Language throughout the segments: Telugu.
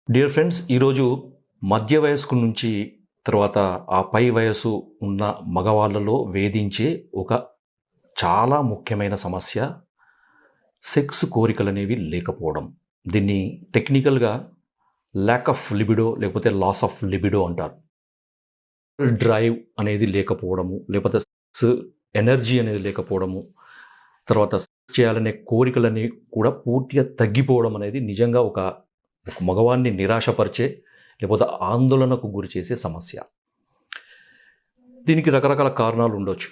డియర్ ఫ్రెండ్స్, ఈరోజు మధ్య వయస్కు నుంచి తర్వాత ఆ పై వయసు ఉన్న మగవాళ్ళలో వేధించే ఒక చాలా ముఖ్యమైన సమస్య సెక్స్ కోరికలనేవి లేకపోవడం. దీన్ని టెక్నికల్‌గా ల్యాక్ ఆఫ్ లిబిడో లేకపోతే లాస్ ఆఫ్ లిబిడో అంటారు. డ్రైవ్ అనేది లేకపోవడము, లేకపోతే సెక్స్ ఎనర్జీ అనేది లేకపోవడము, తర్వాత సెక్స్ చేయాలనే కోరికలన్నీ కూడా పూర్తిగా తగ్గిపోవడం అనేది నిజంగా ఒక మగవాడిని నిరాశపరిచే లేకపోతే ఆందోళనకు గురి చేసే సమస్య. దీనికి రకరకాల కారణాలు ఉండొచ్చు.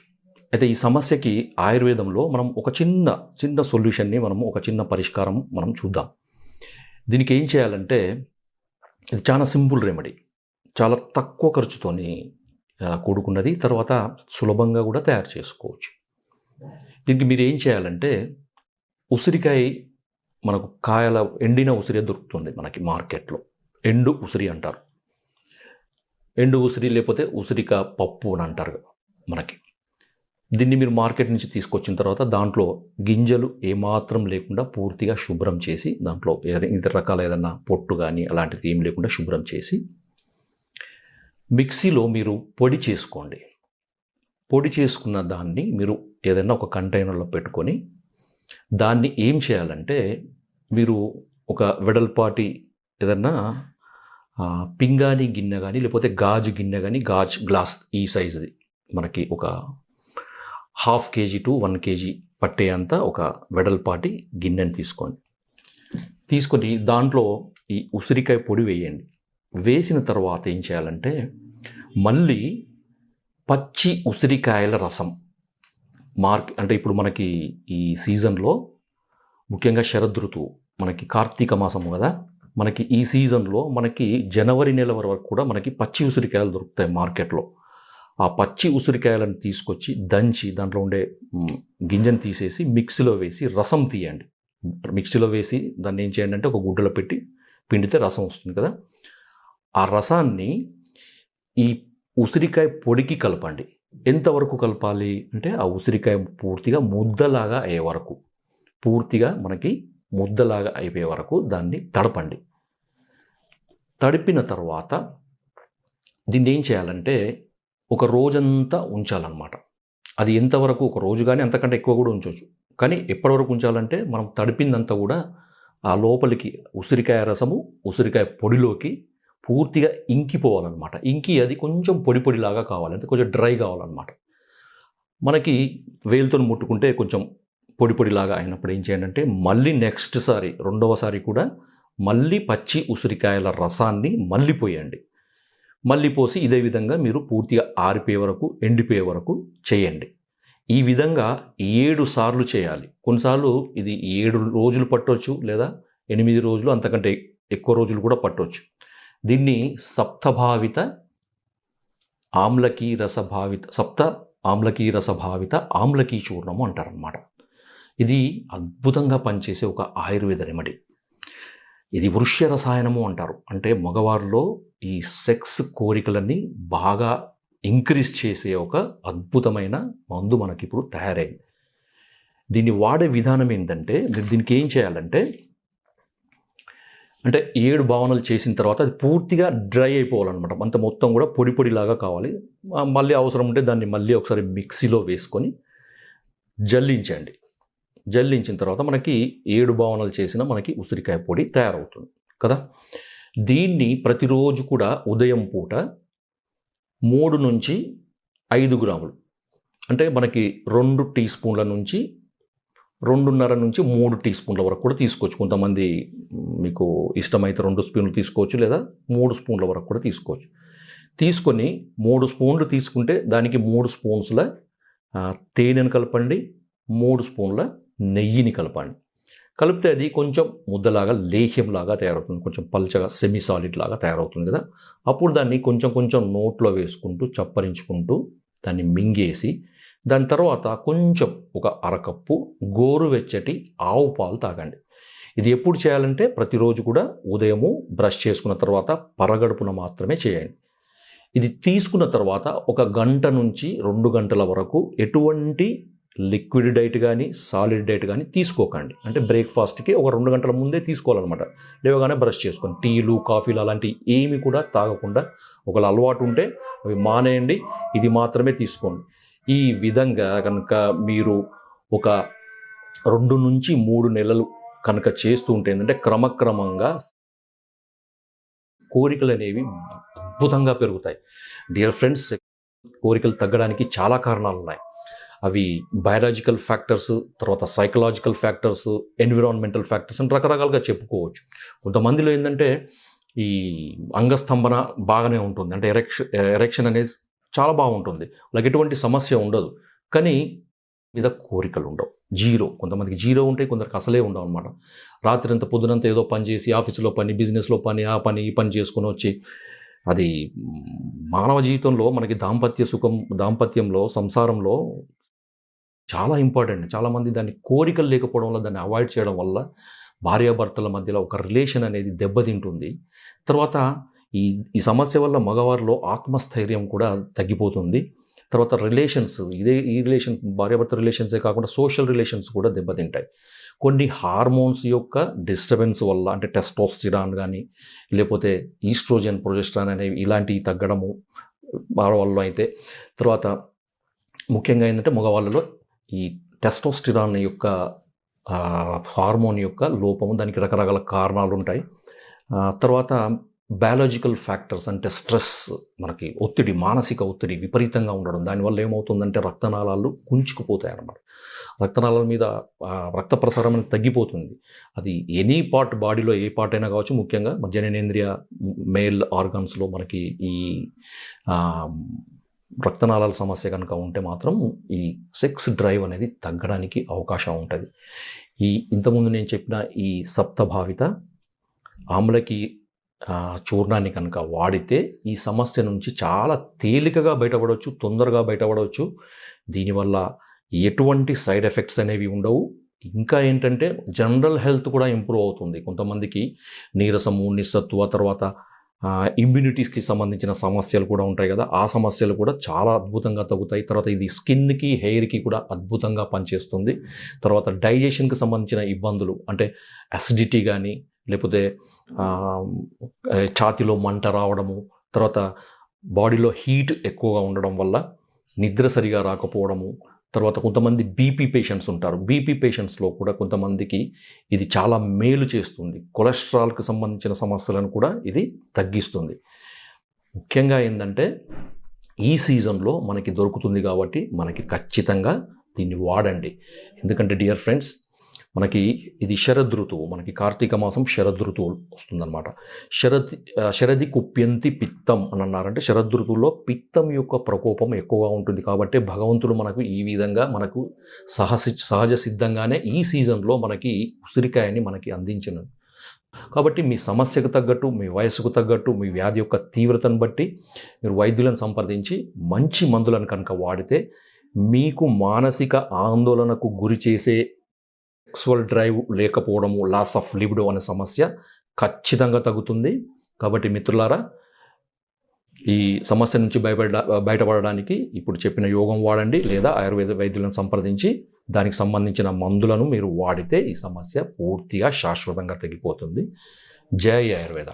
అయితే ఈ సమస్యకి ఆయుర్వేదంలో మనం ఒక చిన్న సొల్యూషన్ని ఒక చిన్న పరిష్కారం మనం చూద్దాం. దీనికి ఏం చేయాలంటే ఇది చాలా సింపుల్ రెమెడీ. చాలా తక్కువ ఖర్చుతోని కూడుకున్నది. తర్వాత సులభంగా కూడా తయారు చేసుకోవచ్చు. దీనికి మీరు ఏం చేయాలంటే ఉసిరికాయ మనకు కాయల ఎండిన ఉసిరి దొరుకుతుంది మనకి మార్కెట్లో. ఎండు ఉసిరి అంటారు. ఎండు ఉసిరి లేకపోతే ఉసిరిక పప్పు అని అంటారు మనకి. దీన్ని మీరు మార్కెట్ నుంచి తీసుకొచ్చిన తర్వాత దాంట్లో గింజలు ఏమాత్రం లేకుండా పూర్తిగా శుభ్రం చేసి, దాంట్లో ఇతర రకాల ఏదన్నా పొట్టు కానీ అలాంటిది ఏం లేకుండా శుభ్రం చేసి మిక్సీలో మీరు పొడి చేసుకోండి. పొడి చేసుకున్న దాన్ని మీరు ఏదైనా ఒక కంటైనర్లో పెట్టుకొని దాన్ని ఏం చేయాలంటే మీరు ఒక వెడల్పాటి ఏదన్నా పింగాణి గిన్నె కానీ లేకపోతే గాజు గిన్నె కానీ గ్లాస్ ఈ సైజుది మనకి ఒక 1/2 kg to 1 kg పట్టే అంత ఒక వెడల్పాటి గిన్నెని తీసుకొని దాంట్లో ఈ ఉసిరికాయ పొడి వేయండి. వేసిన తర్వాత ఏం చేయాలంటే మళ్ళీ పచ్చి ఉసిరికాయల రసం అంటే ఇప్పుడు మనకి ఈ సీజన్లో ముఖ్యంగా శరదృతువు మనకి కార్తీక మాసము కదా, మనకి ఈ సీజన్లో మనకి జనవరి నెల వరకు కూడా మనకి పచ్చి ఉసిరికాయలు దొరుకుతాయి మార్కెట్లో. ఆ పచ్చి ఉసిరికాయలను తీసుకొచ్చి దంచి దాంట్లో ఉండే గింజను తీసేసి మిక్సీలో వేసి రసం తీయండి. మిక్సీలో వేసి దాన్ని ఏం చేయండి అంటే ఒక గుడ్డలో పెట్టి పిండితే రసం వస్తుంది కదా. ఆ రసాన్ని ఈ ఉసిరికాయ పొడికి కలపండి. ఎంతవరకు కలపాలి అంటే ఆ ఉసిరికాయ పూర్తిగా ముద్దలాగా అయ్యే వరకు, పూర్తిగా మనకి ముద్దలాగా అయిపోయే వరకు దాన్ని తడపండి. తడిపిన తర్వాత దీన్ని ఏం చేయాలంటే ఒక రోజంతా ఉంచాలన్నమాట. అది ఎంతవరకు, ఒక రోజు కానీ అంతకంటే ఎక్కువ కూడా ఉంచవచ్చు. కానీ ఎప్పటి వరకు ఉంచాలంటే మనం తడిపిందంతా కూడా ఆ లోపలికి ఉసిరికాయ రసము ఉసిరికాయ పొడిలోకి పూర్తిగా ఇంకిపోవాలన్నమాట. ఇంకి అది కొంచెం పొడిలాగా కావాలి, అంటే కొంచెం డ్రై కావాలన్నమాట. మనకి వేలుతో ముట్టుకుంటే కొంచెం పొడిలాగా అయినప్పుడు ఏం చేయండి అంటే మళ్ళీ నెక్స్ట్ సారి రెండవసారి కూడా మళ్ళీ పచ్చి ఉసిరికాయల రసాన్ని మళ్ళీ పోయండి. మళ్ళీ పోసి ఇదే విధంగా మీరు పూర్తిగా ఆరిపోయే వరకు, ఎండిపోయే వరకు చేయండి. ఈ విధంగా 7 సార్లు చేయాలి. కొన్నిసార్లు ఇది 7 రోజులు పట్టవచ్చు, లేదా 8 రోజులు అంతకంటే ఎక్కువ రోజులు కూడా పట్టవచ్చు. దీన్ని సప్త ఆమ్లకీ రసభావిత ఆమ్లకీ చూర్ణము అంటారనమాట. ఇది అద్భుతంగా పనిచేసే ఒక ఆయుర్వేద రెమెడీ. ఇది వృష్య రసాయనము అంటారు. అంటే మగవారిలో ఈ సెక్స్ కోరికలన్నీ బాగా ఇంక్రీజ్ చేసే ఒక అద్భుతమైన మందు మనకిప్పుడు తయారైంది. దీన్ని వాడే విధానం ఏంటంటే మీరు దీనికి ఏం చేయాలంటే 7 భావనలు చేసిన తర్వాత అది పూర్తిగా డ్రై అయిపోవాలన్నమాట. అంత మొత్తం కూడా పొడిలాగా కావాలి. మళ్ళీ అవసరం ఉంటే దాన్ని మళ్ళీ ఒకసారి మిక్సీలో వేసుకొని జల్లించిన తర్వాత మనకి 7 భావనలు చేసిన మనకి ఉసిరికాయ పొడి తయారవుతుంది కదా. దీన్ని ప్రతిరోజు కూడా ఉదయం పూట 3 నుంచి 5 గ్రాములు, అంటే మనకి 2 టీ స్పూన్ల నుంచి 2.5 నుంచి 3 టీ స్పూన్ల వరకు కూడా తీసుకోవచ్చు. కొంతమంది మీకు ఇష్టమైతే 2 స్పూన్లు తీసుకోవచ్చు, లేదా 3 స్పూన్ల వరకు కూడా తీసుకోవచ్చు. తీసుకొని 3 స్పూన్లు తీసుకుంటే దానికి 3 స్పూన్స్ల తేనెను కలపండి, 3 స్పూన్ల నెయ్యిని కలపండి. కలిపితే అది కొంచెం ముద్దలాగా లేహ్యంలాగా తయారవుతుంది, కొంచెం పల్చగా సెమీ సాలిడ్ లాగా తయారవుతుంది కదా. అప్పుడు దాన్ని కొంచెం నోట్లో వేసుకుంటూ చప్పరించుకుంటూ దాన్ని మింగేసి దాని తర్వాత కొంచెం ఒక అరకప్పు గోరువెచ్చటి ఆవు పాలు తాగండి. ఇది ఎప్పుడు చేయాలంటే ప్రతిరోజు కూడా ఉదయము బ్రష్ చేసుకున్న తర్వాత పరగడుపున మాత్రమే చేయండి. ఇది తీసుకున్న తర్వాత 1 గంట నుంచి 2 గంటల వరకు ఎటువంటి లిక్విడ్ డైట్ కానీ సాలిడ్ డైట్ కానీ తీసుకోకండి. అంటే బ్రేక్ఫాస్ట్కి ఒక 2 గంటల ముందే తీసుకోవాలన్నమాట. లేవగానే బ్రష్ చేసుకొని టీలు కాఫీలు అలాంటివి ఏమి కూడా తాగకుండా, ఒకవేళ అలవాటు ఉంటే అవి మానేయండి, ఇది మాత్రమే తీసుకోండి. ఈ విధంగా కనుక మీరు ఒక 2 నుంచి 3 నెలలు కనుక చేస్తూ ఉంటే ఏంటంటే క్రమక్రమంగా కోరికలు అనేవి అద్భుతంగా పెరుగుతాయి. డియర్ ఫ్రెండ్స్, కోరికలు తగ్గడానికి చాలా కారణాలు ఉన్నాయి. అవి బయాలజికల్ ఫ్యాక్టర్స్, తర్వాత సైకలాజికల్ ఫ్యాక్టర్స్, ఎన్విరాన్మెంటల్ ఫ్యాక్టర్స్ అని రకరకాలుగా చెప్పుకోవచ్చు. కొంతమందిలో ఏంటంటే ఈ అంగస్తంభన బాగానే ఉంటుంది, అంటే ఎరెక్షన్ అనేది చాలా బాగుంటుంది, వాళ్ళకి ఎటువంటి సమస్య ఉండదు. కానీ మీద కోరికలు ఉండవు, జీరో. కొంతమందికి జీరో ఉంటాయి, కొందరికి అసలే ఉండవు అనమాట. రాత్రి అంతా పొద్దునంతా ఏదో పని చేసి, ఆఫీసులో పని, బిజినెస్లో పని, ఆ పని ఈ పని చేసుకొని వచ్చి, అది మానవ జీవితంలో మనకి దాంపత్యంలో సంసారంలో చాలా ఇంపార్టెంట్. చాలామంది దాన్ని కోరికలు లేకపోవడం వల్ల, దాన్ని అవాయిడ్ చేయడం వల్ల భార్యాభర్తల మధ్యలో ఒక రిలేషన్ అనేది దెబ్బతింటుంది. తర్వాత ఈ సమస్య వల్ల మగవారిలో ఆత్మస్థైర్యం కూడా తగ్గిపోతుంది. తర్వాత రిలేషన్స్, ఈ రిలేషన్ భార్యాభర్త రిలేషన్సే కాకుండా సోషల్ రిలేషన్స్ కూడా దెబ్బతింటాయి. కొన్ని హార్మోన్స్ యొక్క డిస్టర్బెన్స్ వల్ల, అంటే టెస్టోస్టిరాన్ కానీ లేకపోతే ఈస్ట్రోజన్, ప్రొజెస్ట్రాన్ అనేవి ఇలాంటివి తగ్గడము ఆడవాళ్ళలో అయితే. తర్వాత ముఖ్యంగా ఏంటంటే మగవాళ్ళలో ఈ టెస్టోస్టిరాన్ యొక్క హార్మోన్ యొక్క లోపము, దానికి రకరకాల కారణాలు ఉంటాయి. తర్వాత బయాలజికల్ ఫ్యాక్టర్స్, అంటే స్ట్రెస్, మనకి ఒత్తిడి, మానసిక ఒత్తిడి విపరీతంగా ఉండడం, దానివల్ల ఏమవుతుందంటే రక్తనాళాలు కుంచుకుపోతాయి అన్నమాట. రక్తనాళాల మీద రక్త ప్రసారం అనేది తగ్గిపోతుంది. అది ఎనీ పార్ట్, బాడీలో ఏ పార్ట్ అయినా కావచ్చు, ముఖ్యంగా జననేంద్రియ మేల్ ఆర్గాన్స్లో మనకి ఈ రక్తనాళాల సమస్య కనుక ఉంటే మాత్రం ఈ సెక్స్ డ్రైవ్ అనేది తగ్గడానికి అవకాశం ఉంటుంది. ఇంతకుముందు నేను చెప్పిన ఈ సప్తభావిత ఆమ్లకి చూర్ణాన్ని కనుక వాడితే ఈ సమస్య నుంచి చాలా తేలికగా బయటపడవచ్చు, తొందరగా బయటపడవచ్చు. దీనివల్ల ఎటువంటి సైడ్ ఎఫెక్ట్స్ అనేవి ఉండవు. ఇంకా ఏంటంటే జనరల్ హెల్త్ కూడా ఇంప్రూవ్ అవుతుంది. కొంతమందికి నీరసము, నిస్సత్వ, తర్వాత ఇమ్యూనిటీస్కి సంబంధించిన సమస్యలు కూడా ఉంటాయి కదా, ఆ సమస్యలు కూడా చాలా అద్భుతంగా తగ్గుతాయి. తర్వాత ఇది స్కిన్కి, హెయిర్కి కూడా అద్భుతంగా పనిచేస్తుంది. తర్వాత డైజెషన్కి సంబంధించిన ఇబ్బందులు, అంటే అసిడిటీ కానీ, లేకపోతే ఛాతీలో మంట రావడము, తర్వాత బాడీలో హీట్ ఎక్కువగా ఉండడం వల్ల నిద్ర సరిగా రాకపోవడము, తర్వాత కొంతమంది బీపీ పేషెంట్స్ ఉంటారు. బీపీ పేషెంట్స్లో కూడా కొంతమందికి ఇది చాలా మేలు చేస్తుంది. కొలెస్ట్రాల్కి సంబంధించిన సమస్యలను కూడా ఇది తగ్గిస్తుంది. ముఖ్యంగా ఏంటంటే ఈ సీజన్లో మనకి దొరుకుతుంది కాబట్టి మనకి ఖచ్చితంగా దీన్ని వాడండి. ఎందుకంటే డియర్ ఫ్రెండ్స్, మనకి ఇది శరదృతువు, మనకి కార్తీక మాసం శరదృతువు వస్తుందన్నమాట. శరది కుప్యంతి పిత్తం అని అన్నారంటే శరదృతువులో పిత్తం యొక్క ప్రకోపం ఎక్కువగా ఉంటుంది. కాబట్టి భగవంతుడు మనకు ఈ విధంగా మనకు సహజ సిద్ధంగానే ఈ సీజన్లో మనకి ఉసిరికాయని మనకి అందించినది. కాబట్టి మీ సమస్యకు తగ్గట్టు, మీ వయసుకు తగ్గట్టు, మీ వ్యాధి యొక్క తీవ్రతను బట్టి మీరు వైద్యులను సంప్రదించి మంచి మందులను కనుక వాడితే మీకు మానసిక ఆందోళనకు గురి చేసే సెక్సువల్ డ్రైవ్ లేకపోవడము, లాస్ ఆఫ్ లిబిడో అనే సమస్య ఖచ్చితంగా తగ్గుతుంది. కాబట్టి మిత్రులారా, ఈ సమస్య నుంచి బయటపడడానికి ఇప్పుడు చెప్పిన యోగం వాడండి, లేదా ఆయుర్వేద వైద్యులను సంప్రదించి దానికి సంబంధించిన మందులను మీరు వాడితే ఈ సమస్య పూర్తిగా శాశ్వతంగా తగ్గిపోతుంది. జై ఆయుర్వేద.